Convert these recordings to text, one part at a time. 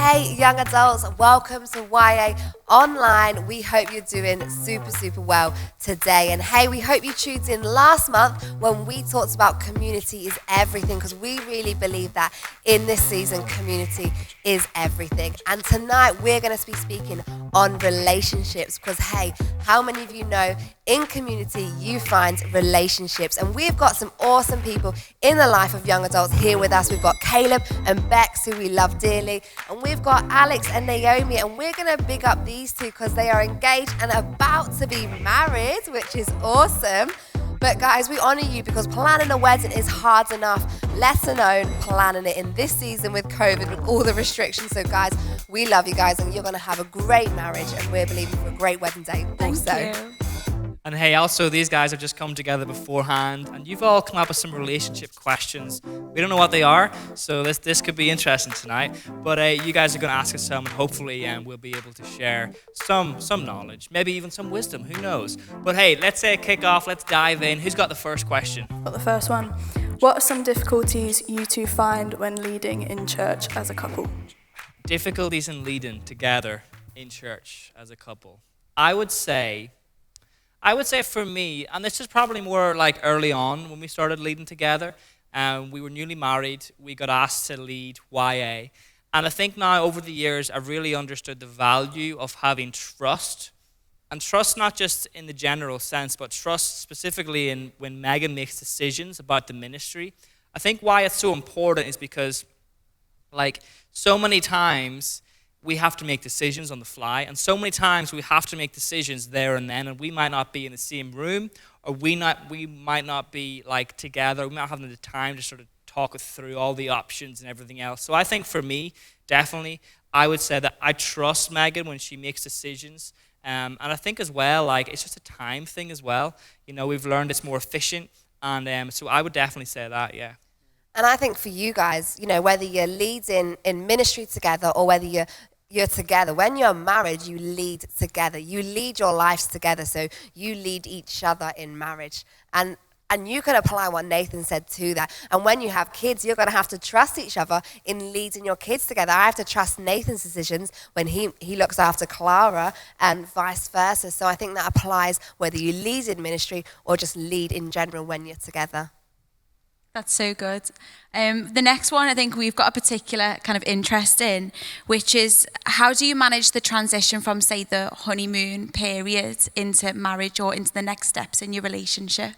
Hey, young adults, welcome to YA Online. We hope you're doing super well today. And hey, we hope you tuned in last month when we talked about community is everything, because we really believe that in this season, community is everything. And tonight, we're going to be speaking on relationships, because hey, how many of you know in community you find relationships? And we've got some awesome people in the life of young adults here with us. We've got Caleb and Bex, who we love dearly, and we've got Alex and Naomi, and we're going to big up these two because they are engaged and about to be married, which is awesome. But guys, we honor you because planning a wedding is hard enough, let alone planning it in this season with COVID, with all the restrictions. So guys, we love you guys, and you're going to have a great marriage, and we're believing for a great wedding day also. Thank you. And hey, also, these guys have just come together beforehand, and you've all come up with some relationship questions. We don't know what they are, so this could be interesting tonight. But you guys are going to ask us some, and hopefully we'll be able to share some knowledge, maybe even some wisdom, who knows. But hey, let's kick off, let's dive in. Who's got the first question? Got the first one. What are some difficulties you two find when leading in church as a couple? Difficulties in leading together in church as a couple. I would say for me, and this is probably more like early on when we started leading together, we were newly married, we got asked to lead YA, and I think now over the years I've really understood the value of having trust, and trust not just in the general sense, but trust specifically in when Megan makes decisions about the ministry. I think why it's so important is because like so many times we have to make decisions on the fly, and so many times we have to make decisions there and then, and we might not be in the same room, or we might not be like together, we might not have the time to sort of talk through all the options and everything else. So I think for me, definitely, I would say that I trust Megan when she makes decisions, and I think as well, like it's just a time thing as well. You know, we've learned it's more efficient, and so I would definitely say that, yeah. And I think for you guys, you know, whether you're leading in ministry together or whether you're together. When you're married, you lead together. You lead your lives together, so you lead each other in marriage. And you can apply what Nathan said to that. And when you have kids, you're going to have to trust each other in leading your kids together. I have to trust Nathan's decisions when he looks after Clara, and vice versa. So I think that applies whether you lead in ministry or just lead in general when you're together. That's so good. The next one I think we've got a particular kind of interest in, which is how do you manage the transition from, say, the honeymoon period into marriage or into the next steps in your relationship?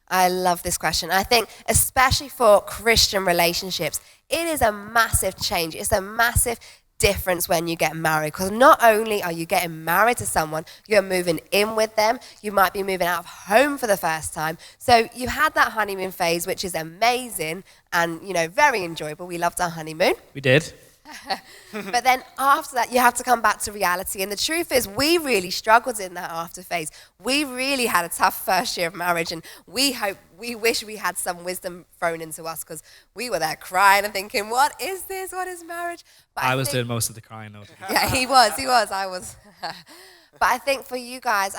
I love this question. I think especially for Christian relationships, it is a massive change. It's a massive difference when you get married, because not only are you getting married to someone, you're moving in with them. You might be moving out of home for the first time. So you had that honeymoon phase, which is amazing and, you know, very enjoyable. We loved our honeymoon. We did. But then after that, you have to come back to reality. And the truth is, we really struggled in that after phase. We really had a tough first year of marriage, and we wish we had some wisdom thrown into us, because we were there crying and thinking, what is this? What is marriage? But I was doing most of the crying, though. Yeah, he was, I was. But I think for you guys,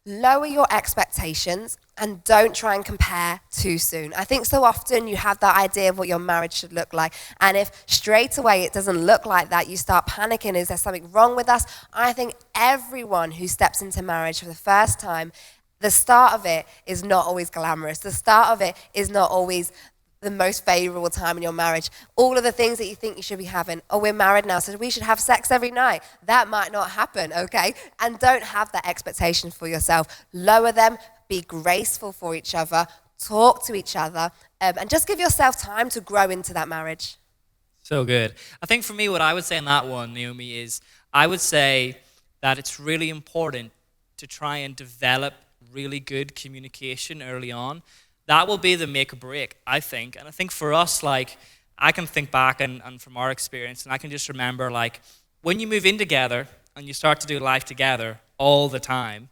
lower your expectations and don't try and compare too soon. I think so often you have that idea of what your marriage should look like, and if straight away it doesn't look like that, you start panicking, is there something wrong with us? I think everyone who steps into marriage for the first time, the start of it is not always glamorous. The start of it is not always the most favorable time in your marriage. All of the things that you think you should be having, oh, we're married now, so we should have sex every night. That might not happen, okay? And don't have that expectation for yourself. Lower them, be graceful for each other, talk to each other, and just give yourself time to grow into that marriage. So good. I think for me, what I would say on that one, Naomi, is I would say that it's really important to try and develop really good communication early on. That will be the make or break, I think. And I think for us, like, I can think back and from our experience, and I can just remember, like, when you move in together and you start to do life together all the time,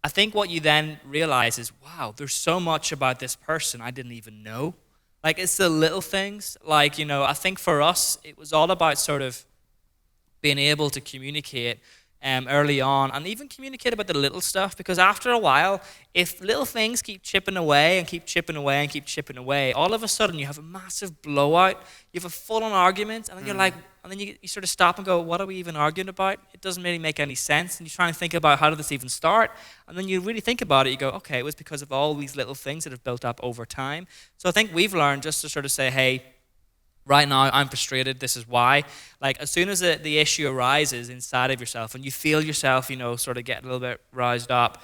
I think what you then realize is, wow, there's so much about this person I didn't even know. Like, it's the little things. Like, you know, I think for us, it was all about sort of being able to communicate early on, and even communicate about the little stuff, because after a while, if little things keep chipping away and keep chipping away and keep chipping away, all of a sudden you have a massive blowout, you have a full-on argument, and then you're like, and then you sort of stop and go, what are we even arguing about? It doesn't really make any sense. And you try and think about, how did this even start? And then you really think about it, you go, okay, it was because of all these little things that have built up over time. So I think we've learned just to sort of say, hey, right now I'm frustrated, this is why. Like, as soon as the issue arises inside of yourself and you feel yourself, sort of get a little bit roused up,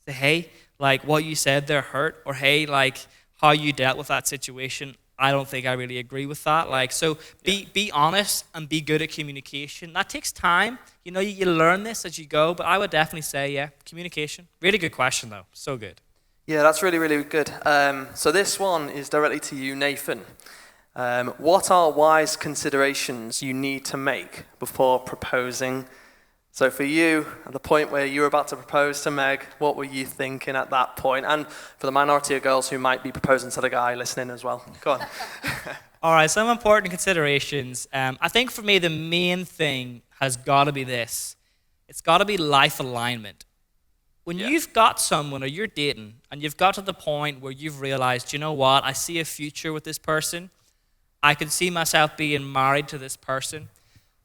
say, hey, like, what you said there hurt, or hey, like, how you dealt with that situation, I don't think I really agree with that. Like, so be honest and be good at communication. That takes time. You learn this as you go, but I would definitely say, communication. Really good question, though. So good. Yeah, that's really, really good. So this one is directly to you, Nathan. What are wise considerations you need to make before proposing? So for you, at the point where you were about to propose to Meg, what were you thinking at that point? And for the minority of girls who might be proposing to the guy listening as well. Go on. All right, some important considerations. I think for me, the main thing has got to be this. It's got to be life alignment. When you've got someone or you're dating and you've got to the point where you've realized, you know what, I see a future with this person. I could see myself being married to this person.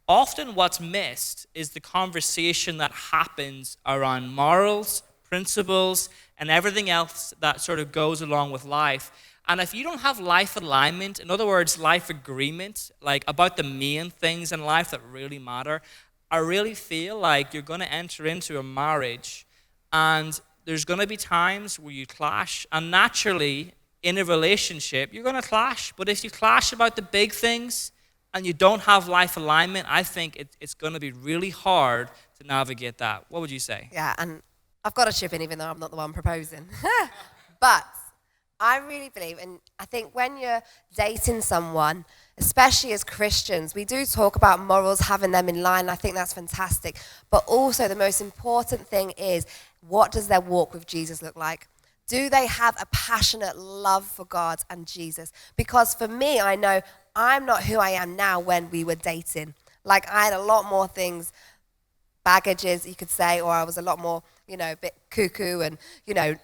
Often what's missed is the conversation that happens around morals, principles, and everything else that sort of goes along with life. And if you don't have life alignment, in other words, life agreement, like about the main things in life that really matter, I really feel like you're going to enter into a marriage and there's going to be times where you clash. And naturally, in a relationship, you're going to clash. But if you clash about the big things, and you don't have life alignment, I think it's going to be really hard to navigate that. What would you say? Yeah, and I've got to chip in even though I'm not the one proposing. But I really believe, and I think when you're dating someone, especially as Christians, we do talk about morals, having them in line. I think that's fantastic. But also the most important thing is, what does their walk with Jesus look like? Do they have a passionate love for God and Jesus? Because for me, I know I'm not who I am now when we were dating. Like, I had a lot more things, baggages, you could say, or I was a lot more, a bit cuckoo and,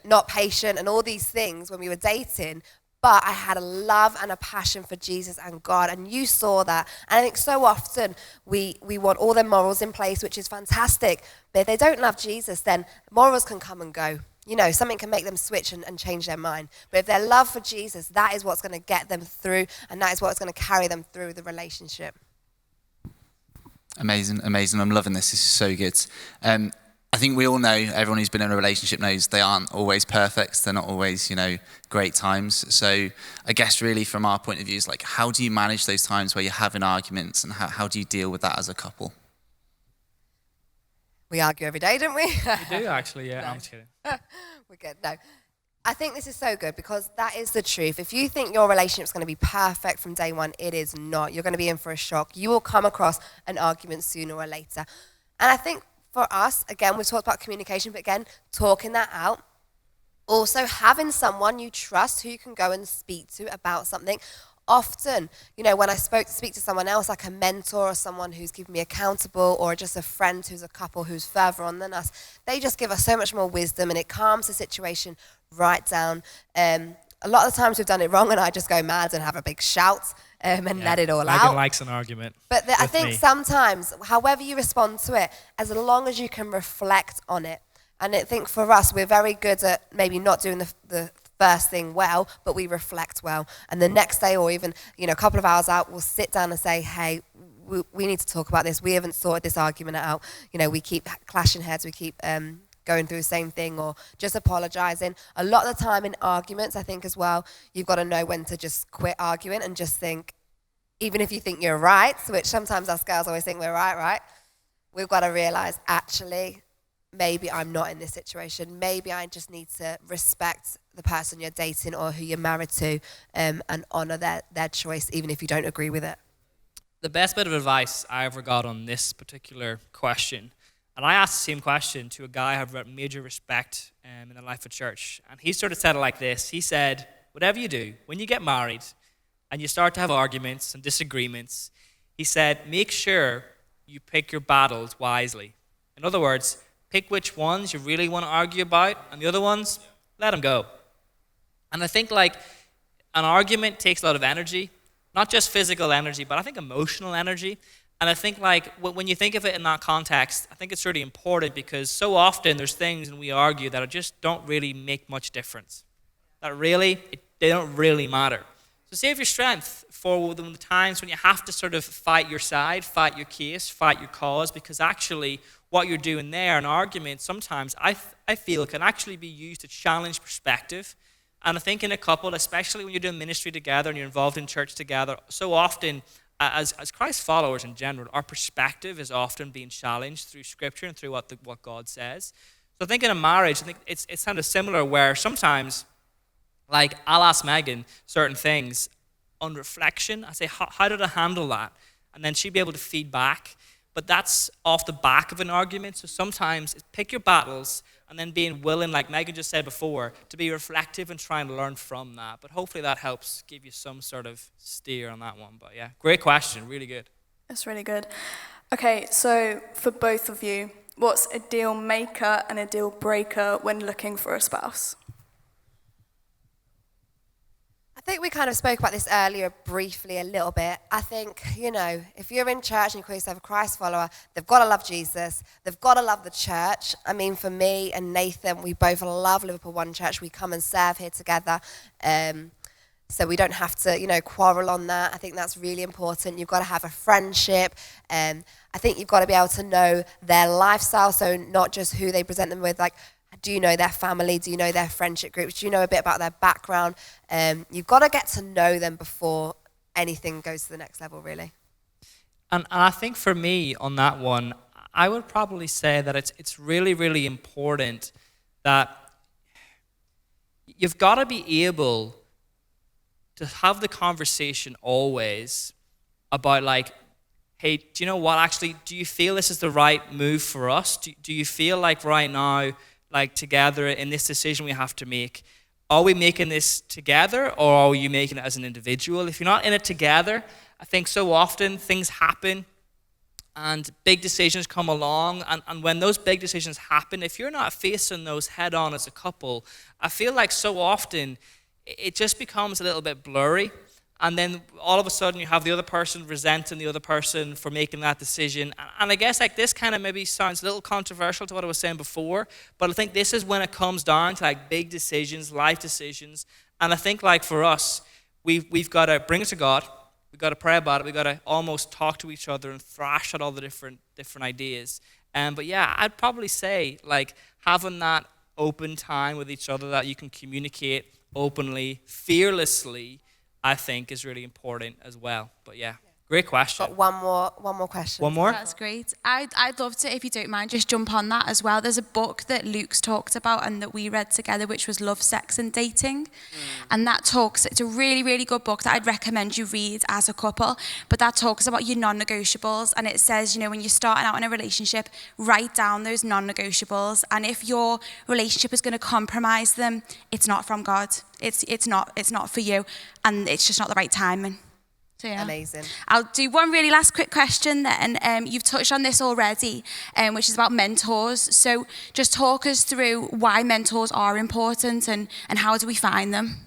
not patient and all these things when we were dating. But I had a love and a passion for Jesus and God, and you saw that. And I think so often we want all the morals in place, which is fantastic. But if they don't love Jesus, then morals can come and go. Something can make them switch and change their mind. But if their love for Jesus, that is what's going to get them through, and that is what's going to carry them through the relationship. Amazing. I'm loving this. This is so good. I think we all know, everyone who's been in a relationship knows they aren't always perfect. They're not always, great times. So I guess really from our point of view is like, how do you manage those times where you're having arguments, and how do you deal with that as a couple? We argue every day, don't we? We do, actually, yeah. No. I'm just kidding. We're good. No. I think this is so good because that is the truth. If you think your relationship's going to be perfect from day one, it is not. You're going to be in for a shock. You will come across an argument sooner or later. And I think for us, again, we've talked about communication, but again, talking that out. Also, having someone you trust who you can go and speak to about something. Often, when I speak to someone else, like a mentor or someone who's keeping me accountable, or just a friend who's a couple who's further on than us, they just give us so much more wisdom, and it calms the situation right down. A lot of the times we've done it wrong, and I just go mad and have a big shout and let it all out. Megan likes an argument. But I think sometimes, however you respond to it, as long as you can reflect on it, and I think for us, we're very good at maybe not doing the first thing well, but we reflect well. And the next day, or even a couple of hours out, we'll sit down and say, hey, we need to talk about this. We haven't sorted this argument out. We keep clashing heads. We keep going through the same thing, or just apologizing. A lot of the time in arguments, I think as well, you've got to know when to just quit arguing and just think, even if you think you're right, which sometimes us girls always think we're right? We've got to realize, actually, maybe I'm not in this situation. Maybe I just need to respect the person you're dating or who you're married to, and honor their choice, even if you don't agree with it. The best bit of advice I ever got on this particular question, and I asked the same question to a guy I have major respect in the life of church, and he sort of said it like this. He said, whatever you do, when you get married and you start to have arguments and disagreements, he said, make sure you pick your battles wisely. In other words, pick which ones you really want to argue about, and the other ones, let them go. And I think like an argument takes a lot of energy, not just physical energy, but I think emotional energy. And I think like when you think of it in that context, I think it's really important because so often there's things and we argue that just don't really make much difference. That really, they don't really matter. So save your strength for the times when you have to sort of fight your side, fight your case, fight your cause, because actually what you're doing there, an argument, sometimes I feel can actually be used to challenge perspective. And I think in a couple, especially when you're doing ministry together and you're involved in church together, so often as Christ followers in general, our perspective is often being challenged through Scripture and through what God says. So I think in a marriage, I think it's kind of similar where sometimes, like I'll ask Megan certain things on reflection. I say, how did I handle that? And then she'd be able to feed back. But that's off the back of an argument. So sometimes it's pick your battles and then being willing, like Megan just said before, to be reflective and try and learn from that. But hopefully that helps give you some sort of steer on that one. But yeah, great question, really good. That's really good. Okay, so for both of you, what's a deal maker and a deal breaker when looking for a spouse? I think we kind of spoke about this earlier briefly a little bit. I think, if you're in church and you call yourself a Christ follower, they've got to love Jesus. They've got to love the church. I mean, for me and Nathan, we both love Liverpool One Church. We come and serve here together. So we don't have to, quarrel on that. I think that's really important. You've got to have a friendship. I think you've got to be able to know their lifestyle, so not just who they present them with, like, do you know their family? Do you know their friendship groups? Do you know a bit about their background? You've got to get to know them before anything goes to the next level, really. And I think for me on that one, I would probably say that it's really, really important that you've got to be able to have the conversation always about like, hey, do you know what, actually, do you feel this is the right move for us? Do you feel like right now, like together in this decision we have to make, are we making this together or are you making it as an individual? If you're not in it together, I think so often things happen and big decisions come along, and when those big decisions happen, if you're not facing those head on as a couple, I feel like so often it just becomes a little bit blurry. And then all of a sudden you have the other person resenting the other person for making that decision. And I guess like this kind of maybe sounds a little controversial to what I was saying before, but I think this is when it comes down to like big decisions, life decisions. And I think like for us, we've got to bring it to God. We've got to pray about it. We've got to almost talk to each other and thrash out all the different ideas. But yeah, I'd probably say like having that open time with each other that you can communicate openly, fearlessly, I think is really important as well. But yeah, great question. Got one more question. One more? That's great. I'd love to, if you don't mind, just jump on that as well. There's a book that Luke's talked about and that we read together, which was Love, Sex and Dating. And that talks, it's a really, really good book that I'd recommend you read as a couple. But that talks about your non-negotiables. And it says, when you're starting out in a relationship, write down those non-negotiables. And if your relationship is going to compromise them, it's not from God. It's not for you. And it's just not the right timing. So, yeah. Amazing. I'll do one really last quick question then. You've touched on this already, which is about mentors. So just talk us through why mentors are important and how do we find them?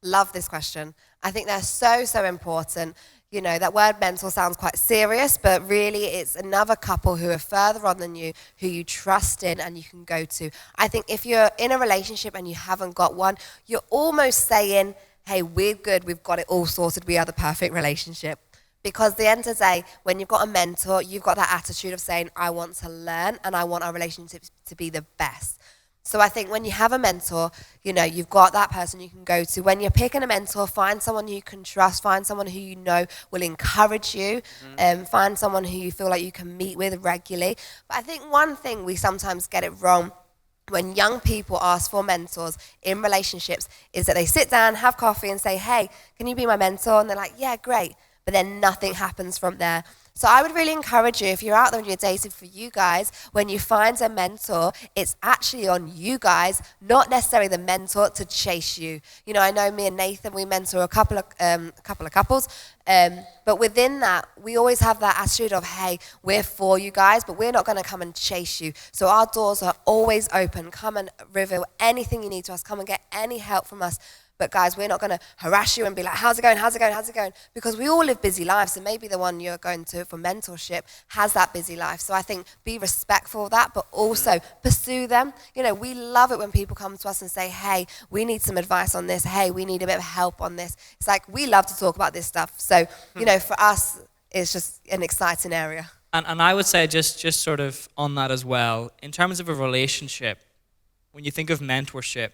Love this question. I think they're so important. That word mentor sounds quite serious, but really it's another couple who are further on than you, who you trust in and you can go to. I think if you're in a relationship and you haven't got one, you're almost saying, hey, we're good, we've got it all sorted, we are the perfect relationship. Because at the end of the day, when you've got a mentor, you've got that attitude of saying, I want to learn and I want our relationship to be the best. So I think when you have a mentor, you've got that person you can go to. When you're picking a mentor, find someone who you can trust, find someone who you know will encourage you, find someone who you feel like you can meet with regularly. But I think one thing we sometimes get it wrong when young people ask for mentors in relationships is that they sit down, have coffee and say, hey, can you be my mentor? And they're like, yeah, great. But then nothing happens from there. So I would really encourage you, if you're out there and you're dating, for you guys, when you find a mentor, it's actually on you guys, not necessarily the mentor to chase you. I know me and Nathan, we mentor a couple of couples, but within that, we always have that attitude of, hey, we're for you guys, but we're not going to come and chase you. So our doors are always open. Come and reveal anything you need to us. Come and get any help from us. But guys, we're not going to harass you and be like, how's it going, how's it going, how's it going? Because we all live busy lives, and maybe the one you're going to for mentorship has that busy life. So I think be respectful of that, but also pursue them. You know, we love it when people come to us and say, hey, we need some advice on this. Hey, we need a bit of help on this. It's like, we love to talk about this stuff. So, you know, for us, it's just an exciting area. And I would say just sort of on that as well, in terms of a relationship, when you think of mentorship,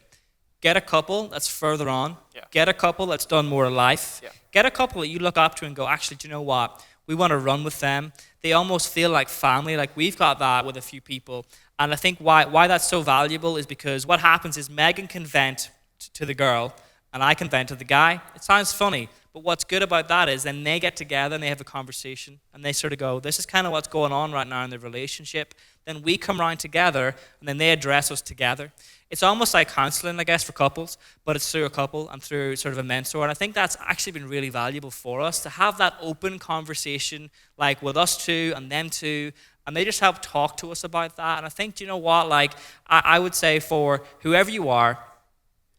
get a couple that's further on. Yeah. Get a couple that's done more life. Yeah. Get a couple that you look up to and go, actually, do you know what? We want to run with them. They almost feel like family. Like we've got that with a few people. And I think why that's so valuable is because what happens is Megan can vent to the girl and I can vent to the guy. It sounds funny, but what's good about that is then they get together and they have a conversation and they sort of go, this is kind of what's going on right now in the relationship. Then we come around together and then they address us together. It's almost like counseling, I guess, for couples, but it's through a couple and through sort of a mentor. And I think that's actually been really valuable for us to have that open conversation, like with us two and them two, and they just help talk to us about that. And I think, do you know what, like, I would say for whoever you are,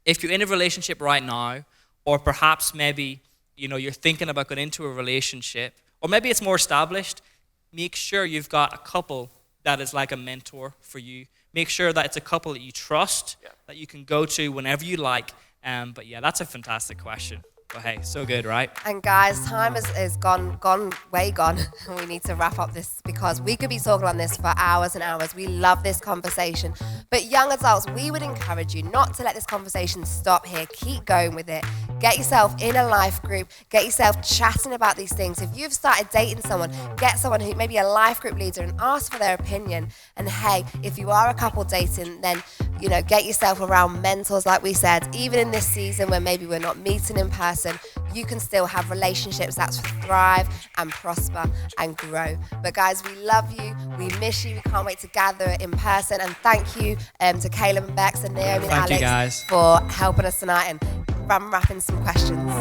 if you're in a relationship right now, or perhaps maybe, you know, you're thinking about going into a relationship, or maybe it's more established, make sure you've got a couple that is like a mentor for you. Make sure that it's a couple that you trust, that you can go to whenever you like. But yeah, that's a fantastic question. But hey, so good, right? And guys, time is gone, way gone. And we need to wrap up this because we could be talking on this for hours and hours. We love this conversation. But young adults, we would encourage you not to let this conversation stop here. Keep going with it. Get yourself in a life group. Get yourself chatting about these things. If you've started dating someone, get someone who maybe a life group leader and ask for their opinion. And hey, if you are a couple dating, then, you know, get yourself around mentors, like we said. Even in this season where maybe we're not meeting in person, you can still have relationships that thrive and prosper and grow. But guys, we love you. We miss you. We can't wait to gather in person. And thank you to Caleb and Bex and Naomi and Thank you, Alex guys, for helping us tonight and unwrapping some questions.